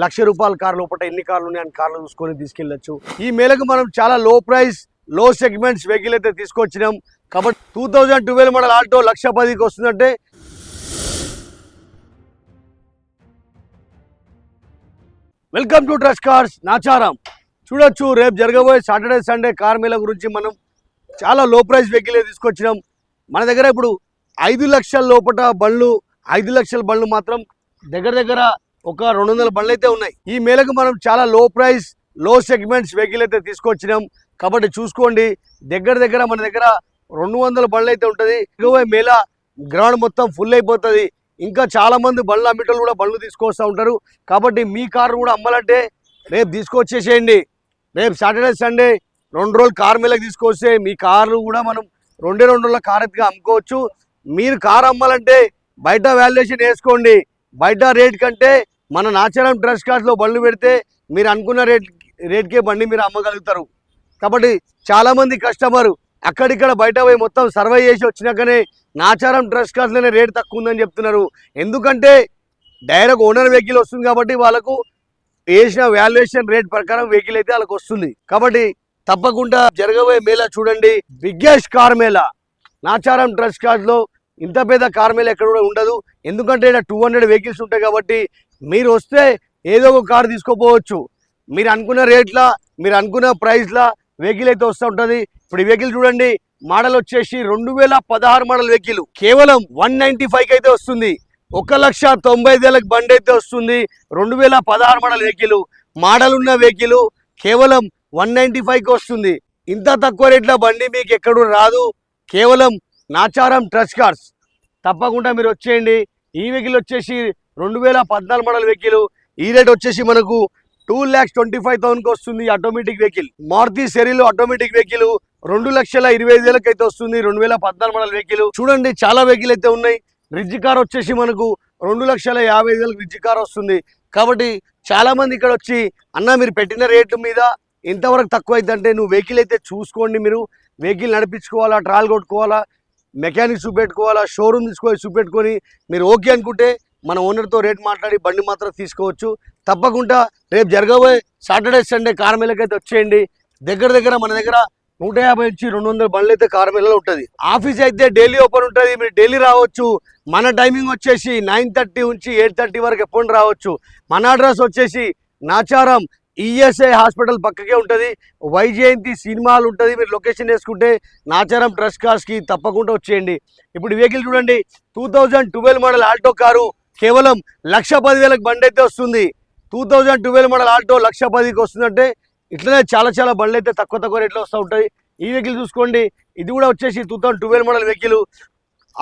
₹1,00,000 car లోపల ఎన్ని కార్లు ఉన్నాయని కార్లు చూసుకొని తీసుకెళ్ళచ్చు. ఈ మేళకు మనం చాలా లో ప్రైస్ లో సెగ్మెంట్స్ వెహికల్ అయితే తీసుకొచ్చినాం కాబట్టి 2012 మోడల్ ఆల్టో 1,10,000కి వస్తుందంటే welcome to trust cars Nacharam. చూడొచ్చు రేపు జరగబోయే సాటర్డే సండే కార్ మేళ గురించి మనం చాలా లో ప్రైస్ వెహికల్ తీసుకొచ్చినాం. మన దగ్గర ఇప్పుడు 5 లక్షల లోపల బండ్లు 5 లక్షల బండ్లు మాత్రం దగ్గర ఒక 200 బండ్లు అయితే ఉన్నాయి. ఈ మేళకు మనం చాలా లో ప్రైస్ లో సెగ్మెంట్స్ వెహికల్ అయితే తీసుకొచ్చినాం కాబట్టి చూసుకోండి. దగ్గర మన దగ్గర 200 బండ్లు అయితే ఉంటుంది. ఎగువ మేళ గ్రౌండ్ మొత్తం ఫుల్ అయిపోతుంది. ఇంకా చాలా మంది బండ్లు అమ్మేటోళ్ళు కూడా బండ్లు తీసుకొస్తూ ఉంటారు. కాబట్టి మీ కారు కూడా అమ్మాలంటే రేపు తీసుకొచ్చేసేయండి. రేపు సాటర్డే సండే 2 రోజులు కార్ మేళకు తీసుకొస్తే మీ కార్లు కూడా మనం 2 రోజుల కార్ ఎత్తుగా అమ్ముకోవచ్చు. మీరు కార్ అమ్మాలంటే బయట వాల్యుయేషన్ వేసుకోండి. బయట రేట్ కంటే మన నాచారం ట్రస్ట్ కార్స్లో బండ్లు పెడితే మీరు అనుకున్న రేట్కే బండి మీరు అమ్మగలుగుతారు. కాబట్టి చాలామంది కస్టమర్ అక్కడిక్కడ బయట పోయి మొత్తం సర్వే చేసి వచ్చినాకనే నాచారం ట్రస్ట్ కార్స్లోనే రేట్ తక్కువ ఉందని చెప్తున్నారు. ఎందుకంటే డైరెక్ట్ ఓనర్ వెహికల్ వస్తుంది కాబట్టి వాళ్ళకు వేసిన వాల్యుయేషన్ రేట్ ప్రకారం వెహికల్ అయితే వాళ్ళకి వస్తుంది. కాబట్టి తప్పకుండా జరగబోయే మేళ చూడండి. Biggest car mela Nacharam trust కార్స్లో. ఇంత పెద్ద కార్ మేళ ఎక్కడ కూడా ఉండదు. ఎందుకంటే ఇక్కడ 200 వెహికల్స్ ఉంటాయి కాబట్టి మీరు వస్తే ఏదో ఒక కార్ తీసుకోపోవచ్చు. మీరు అనుకున్న రేట్లా మీరు అనుకున్న ప్రైస్లా వెహికల్ అయితే వస్తూ ఉంటుంది. ఇప్పుడు ఈ వెహికల్ చూడండి. మోడల్ వచ్చేసి 2016 మోడల్ వెహికల్ కేవలం 195కి అయితే వస్తుంది. 1,90,000 బండి అయితే వస్తుంది. 2016 మోడల్ వెహికల్ మోడల్ ఉన్న వెహికల్ కేవలం 195కి వస్తుంది. ఇంత తక్కువ రేట్ల బండి మీకు ఎక్కడూ రాదు. కేవలం నాచారం ట్రస్ట్ కార్స్. తప్పకుండా మీరు వచ్చేయండి. ఈ వెహికల్ వచ్చేసి 2014 మోడల్ వెహికల్. ఈ రేట్ వచ్చేసి మనకు 2,25,000కి వస్తుంది. ఆటోమేటిక్ వెహికల్ మారుతి సెరీలో ఆటోమేటిక్ వెహికల్ 2,25,000కి అయితే వస్తుంది. 2014 మోడల్ వెహికల్. చూడండి చాలా వెహికల్ అయితే ఉన్నాయి. రిడ్జ్ కార్ వచ్చేసి మనకు 2,55,000 రిడ్జ్ కార్ వస్తుంది. కాబట్టి చాలా మంది ఇక్కడ వచ్చి అన్న మీరు పెట్టిన రేటు మీద ఎంతవరకు తక్కువ అవుతుందంటే నువ్వు వెహికల్ అయితే చూసుకోండి. మీరు వెహికల్ నడిపించుకోవాలా, ట్రాల్ కొట్టుకోవాలా, మెకానిక్ చూపెట్టుకోవాలా, షోరూమ్ చూపెట్టుకొని మీరు ఓకే అనుకుంటే మన ఓనర్తో రేట్ మాట్లాడి బండి మాత్రం తీసుకోవచ్చు. తప్పకుండా రేపు జరగబోయే సాటర్డే సండే కార్ మేళకైతే వచ్చేయండి. దగ్గర మన దగ్గర 150 నుంచి 200 బండ్లు అయితే కార్ మేళలో ఉంటుంది. ఆఫీస్ అయితే డైలీ ఓపెన్ ఉంటుంది. మీరు డైలీ రావచ్చు. మన టైమింగ్ వచ్చేసి 9:30 నుంచి 8:30 వరకు ఎప్పుడు రావచ్చు. మన అడ్రస్ వచ్చేసి నాచారం ఈఎస్ఐ హాస్పిటల్ పక్కకే ఉంటుంది. వైజయంతి సినిమాలు ఉంటుంది. మీరు లొకేషన్ వేసుకుంటే నాచారం ట్రస్ట్ కార్స్కి తప్పకుండా వచ్చేయండి. ఇప్పుడు వెహికల్ చూడండి. 2012 మోడల్ ఆల్టో కారు కేవలం 1,10,000కి బండి అయితే వస్తుంది. 2012 మోడల్ ఆల్టో 1,10,000కి వస్తుందంటే ఇట్లనే చాలా బండ్లు అయితే తక్కువ రేట్లో వస్తూ ఉంటాయి. ఈ వెహికల్ చూసుకోండి. ఇది కూడా వచ్చేసి 2012 మోడల్ వెహికల్.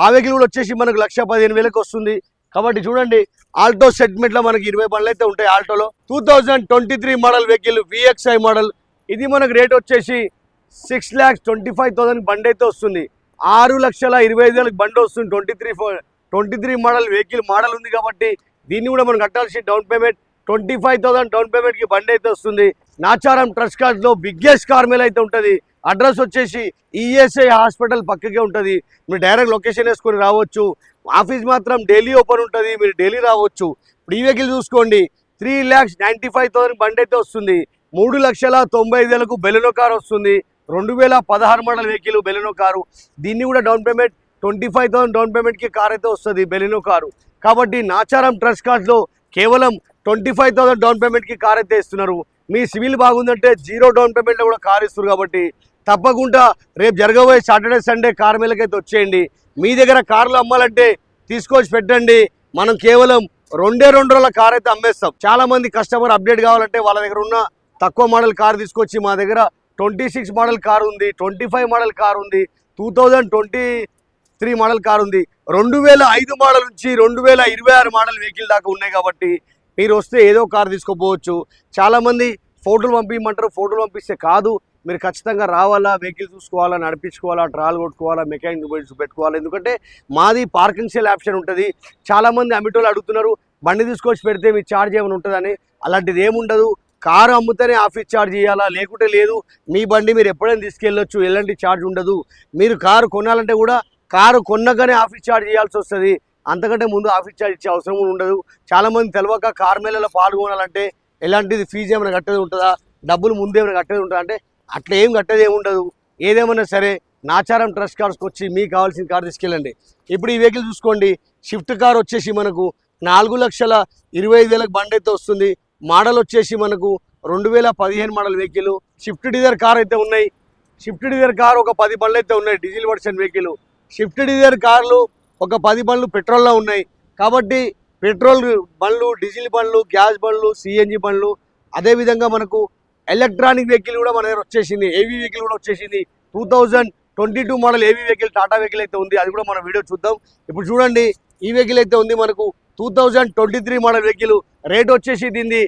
ఆ వెహికల్ కూడా వచ్చేసి మనకు 1,15,000కి వస్తుంది. కాబట్టి చూడండి ఆల్టో సెగ్మెంట్లో మనకి 20 బండ్లు అయితే ఉంటాయి ఆల్టోలో. 2023 మోడల్ వెహికల్ VXI మోడల్. ఇది మనకు రేట్ వచ్చేసి 6,25,000 బండి అయితే వస్తుంది. 6,25,000 బండి వస్తుంది. 23 మోడల్ వెహికల్ మోడల్ ఉంది కాబట్టి దీన్ని కూడా మనం కట్టాల్సి డౌన్ పేమెంట్ 25,000 డౌన్ పేమెంట్కి బండి అయితే వస్తుంది. నాచారం ట్రస్ట్ కార్స్లో బిగ్గెస్ట్ కార్ మేళ అయితే ఉంటుంది. అడ్రస్ వచ్చేసి ఈఎస్ఐ హాస్పిటల్ పక్కకే ఉంటుంది. మీరు డైరెక్ట్ లొకేషన్ వేసుకొని రావచ్చు. ఆఫీస్ మాత్రం డైలీ ఓపెన్ ఉంటుంది. మీరు డైలీ రావచ్చు. ఇప్పుడు ఈ వెహికల్ చూసుకోండి. 3,95,000 బండి అయితే వస్తుంది. 3,95,000కు బెలెనో కార్ వస్తుంది. 2016 మోడల్ వెహికల్ బెలెనో కారు. దీన్ని కూడా డౌన్ పేమెంట్ 25,000 డౌన్ పేమెంట్కి కార్ అయితే వస్తుంది బెలెనో కారు. కాబట్టి నాచారం ట్రస్ట్ కార్స్లో కేవలం 25,000 డౌన్ పేమెంట్కి కార్ అయితే ఇస్తున్నారు. మీ సివిల్ బాగుందంటే 0 డౌన్ పేమెంట్లో కూడా కార్ ఇస్తారు. కాబట్టి తప్పకుండా రేపు జరగబోయే సాటర్డే సండే కార్ మేళకైతే వచ్చేయండి. మీ దగ్గర కార్లు అమ్మాలంటే తీసుకొచ్చి పెట్టండి. మనం కేవలం 2 రోజుల కార్ అయితే అమ్మేస్తాం. చాలా మంది కస్టమర్ అప్డేట్ కావాలంటే వాళ్ళ దగ్గర ఉన్న తక్కువ మోడల్ కార్ తీసుకొచ్చి మా దగ్గర 26 మోడల్ కార్ ఉంది, 25 మోడల్ కార్ ఉంది, 2023 మోడల్ కార్ ఉంది, 2005 మోడల్ నుంచి 2026 మోడల్ వెహికల్ దాకా ఉన్నాయి. కాబట్టి మీరు వస్తే ఏదో కార్ తీసుకోపోవచ్చు. చాలామంది ఫోటోలు పంపించమంటారు. ఫోటోలు పంపిస్తే కాదు, మీరు ఖచ్చితంగా రావాలా, వెహికల్ చూసుకోవాలా, నడిపించుకోవాలా, ట్రాల్ కొట్టుకోవాలా, మెకానిక్ పెట్టుకోవాలా. ఎందుకంటే మాది పార్కింగ్ సేల్ ఆప్షన్ ఉంటుంది. చాలామంది అమ్మిటోళ్ళు అడుగుతున్నారు బండి తీసుకొచ్చి పెడితే మీ ఛార్జ్ ఏమైనా ఉంటుందని. అలాంటిది ఏముండదు. కారు అమ్ముతేనే ఆఫీస్ ఛార్జ్ ఇవ్వాలా, లేకుంటే లేదు. మీ బండి మీరు ఎప్పుడైనా తీసుకెళ్ళొచ్చు, ఎలాంటి ఛార్జ్ ఉండదు. మీరు కారు కొనాలంటే కూడా కారు కొన్నాకనే ఆఫీస్ ఛార్జ్ చేయాల్సి వస్తుంది. అంతకంటే ముందు ఆఫీస్ ఛార్జ్ ఇచ్చే అవసరం కూడా ఉండదు. చాలామంది తెలియక కార్ మేళలో పాల్గొనాలంటే ఎలాంటిది ఫీజు ఏమైనా కట్టేది ఉంటుందా, డబ్బులు ముందు ఏమైనా కట్టేది ఉంటుందా అంటే అట్లా ఏం కట్టేది ఏమి ఉండదు. ఏదేమైనా సరే నాచారం ట్రస్ట్ కార్స్కి వచ్చి మీకు కావాల్సిన కార్ తీసుకెళ్ళండి. ఇప్పుడు ఈ వెహికల్ చూసుకోండి, షిఫ్ట్ కార్ వచ్చేసి మనకు 4,25,000 బండి అయితే వస్తుంది. మోడల్ వచ్చేసి మనకు 2015 model vehicle. Swift Dzire car అయితే ఉన్నాయి. షిఫ్ట్ డిజైర్ కార్ ఒక 10 బండ్లు అయితే ఉన్నాయి, diesel version vehicle. Swift Dzire కార్లు ఒక 10 బండ్లు పెట్రోల్లో ఉన్నాయి. కాబట్టి పెట్రోల్ బండ్లు, డీజిల్ బండ్లు, గ్యాస్ బండ్లు, సిఎన్జి బండ్లు, అదేవిధంగా మనకు ఎలక్ట్రానిక్ వెహికల్ కూడా మన దగ్గర వచ్చేసింది. ఏవీ వెహికల్ కూడా వచ్చేసింది. 2022 మోడల్ ఏవీ వెహికల్ టాటా వెహికల్ అయితే ఉంది, అది కూడా మన వీడియో చూద్దాం. ఇప్పుడు చూడండి, ఈ వెహికల్ అయితే ఉంది మనకు 2023 మోడల్ వెహికల్. రేట్ వచ్చేసి దీన్ని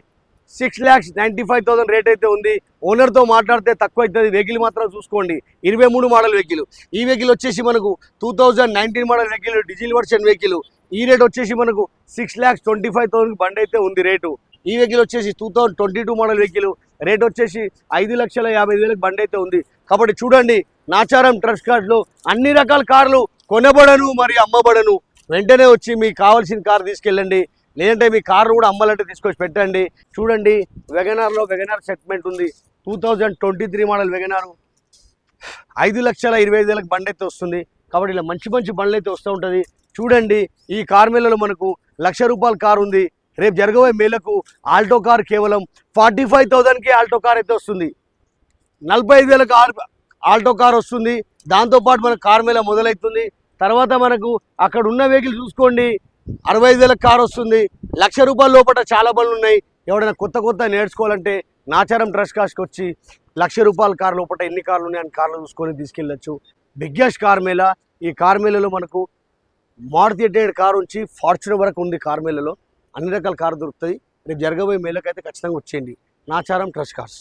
6,95,000 రేట్ అయితే ఉంది. ఓనర్తో మాట్లాడితే తక్కువ అవుతుంది. వెహికల్ మాత్రం చూసుకోండి, 23 మోడల్ వెహికల్. ఈ వెహికల్ వచ్చేసి మనకు 2019 model vehicle, diesel version vehicle. ఈ రేట్ వచ్చేసి మనకు 6,25,000 బండి అయితే ఉంది రేటు. ఈ వెహికల్ వచ్చేసి 2022 మోడల్ వెహికల్. రేట్ వచ్చేసి 5,50,000 బండి అయితే ఉంది. కాబట్టి చూడండి, నాచారం ట్రస్ట్ కార్డ్లో అన్ని రకాల కార్లు కొనబడను మరియు అమ్మబడను. వెంటనే వచ్చి మీకు కావాల్సిన కార్ తీసుకెళ్ళండి. లేదంటే మీ కారు కూడా అమ్మాలంటే తీసుకొచ్చి పెట్టండి. చూడండి, వెగనార్లో వెగనార్ సెగ్మెంట్ ఉంది. 2023 మోడల్ వెగనార్ 5,25,000 బండి అయితే వస్తుంది. కాబట్టి ఇలా మంచి మంచి బండ్లు అయితే వస్తూ ఉంటుంది. చూడండి, ఈ కార్ మేళలో మనకు ₹1,00,000 కార్ ఉంది. రేపు జరగబోయే మేళకు ఆల్టో కార్ కేవలం 45,000కి ఆల్టో కార్ అయితే వస్తుంది. 45,000 ఆల్టో కార్ వస్తుంది. దాంతోపాటు మనకు కార్ మేళ మొదలవుతుంది. తర్వాత మనకు అక్కడ ఉన్న వెహికల్ చూసుకోండి, 65,000 కార్ వస్తుంది. ₹1,00,000 లోపల చాలా బండ్లు ఉన్నాయి. ఎవరైనా కొత్త నేర్చుకోవాలంటే నాచారం ట్రస్ట్ కార్స్కి వచ్చి ₹1,00,000 కార్ లోపల ఎన్ని కార్లు ఉన్నాయని కార్లు చూసుకొని తీసుకెళ్ళచ్చు. Biggest car Mela. ఈ కార్ మేళలో మనకు మారుతి 800 కార్ నుంచి ఫార్చునర్ వరకు ఉంది. కార్ మేళలో అన్ని రకాల కారు దొరుకుతాయి. రేపు జరగబోయే మేళకైతే ఖచ్చితంగా వచ్చేయండి. Nacharam trust cars.